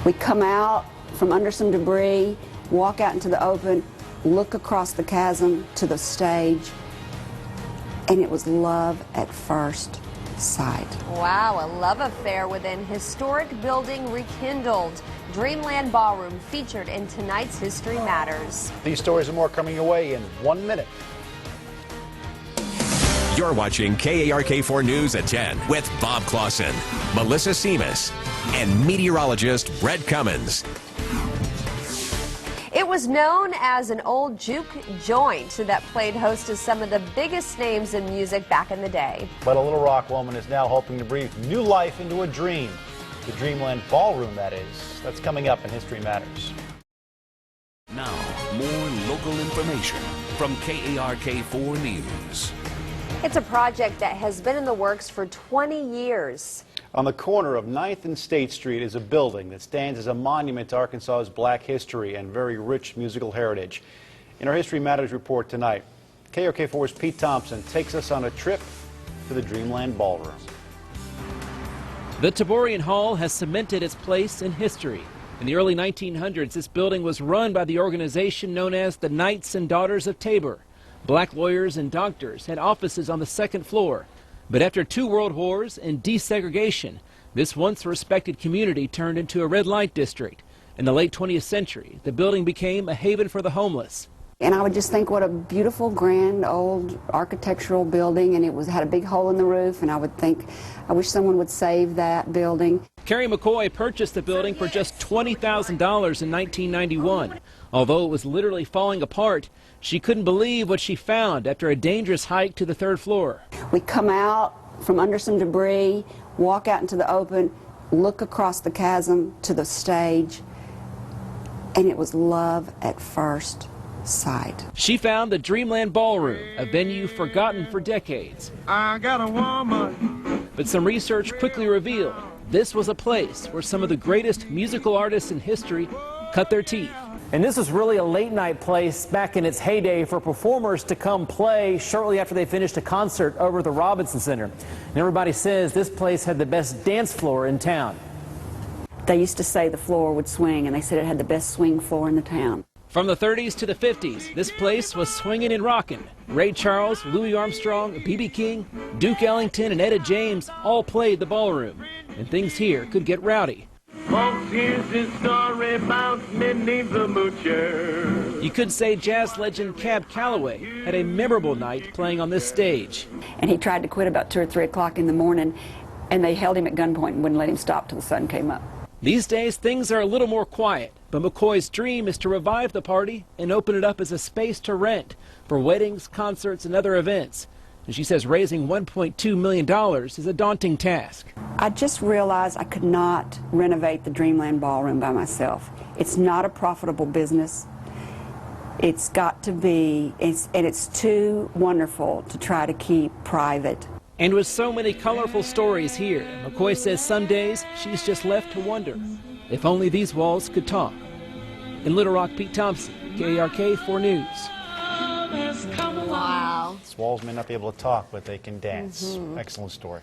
We come out from under some debris, walk out into the open, look across the chasm to the stage, and it was love at first sight. Wow, a love affair with an historic building rekindled. Dreamland Ballroom featured in tonight's History Matters. These stories and more coming your way in 1 minute. You're watching KARK4 News at 10 with Bob Clausen, Melissa Seamus, and meteorologist Brett Cummins. It was known as an old juke joint that played host to some of the biggest names in music back in the day. But a Little Rock woman is now hoping to breathe new life into a dream. The Dreamland Ballroom, that is. That's coming up in History Matters. Now, more local information from KARK4 News. It's a project that has been in the works for 20 years. On the corner of 9th and State Street is a building that stands as a monument to Arkansas's black history and very rich musical heritage. In our History Matters report tonight, KARK4's Pete Thompson takes us on a trip to the Dreamland Ballroom. The Taborian Hall has cemented its place in history. In the early 1900s, this building was run by the organization known as the Knights and Daughters of Tabor. Black lawyers and doctors had offices on the second floor. But after 2 world wars and desegregation, this once respected community turned into a red light district. In the late 20th century, the building became a haven for the homeless. And I would just think what a beautiful, grand, old architectural building, and had a big hole in the roof, and I would think, I wish someone would save that building. Kerry McCoy purchased the building for just $20,000 in 1991. Although it was literally falling apart, she couldn't believe what she found after a dangerous hike to the 3rd floor. We come out from under some debris, walk out into the open, look across the chasm to the stage, and it was love at first sight. She found the Dreamland Ballroom, a venue forgotten for decades. I got a woman. But some research quickly revealed this was a place where some of the greatest musical artists in history cut their teeth. And this was really a late-night place back in its heyday for performers to come play shortly after they finished a concert over at the Robinson Center. And everybody says this place had the best dance floor in town. They used to say the floor would swing, and they said it had the best swing floor in the town. From the 30s to the 50s, this place was swinging and rocking. Ray Charles, Louis Armstrong, B.B. King, Duke Ellington, and Etta James all played the ballroom. And things here could get rowdy. Folks, here's this story about Minnie the Moocher. You could say jazz legend Cab Calloway had a memorable night playing on this stage. And he tried to quit about 2 or 3 o'clock in the morning, and they held him at gunpoint and wouldn't let him stop till the sun came up. These days, things are a little more quiet, but McCoy's dream is to revive the party and open it up as a space to rent for weddings, concerts, and other events. And she says raising $1.2 million is a daunting task. I just realized I could not renovate the Dreamland Ballroom by myself. It's not a profitable business. It's got to be, and it's too wonderful to try to keep private. And with so many colorful stories here, McCoy says some days she's just left to wonder if only these walls could talk. In Little Rock, Pete Thompson, KARK4 News. Wow. These walls may not be able to talk, but they can dance. Excellent story.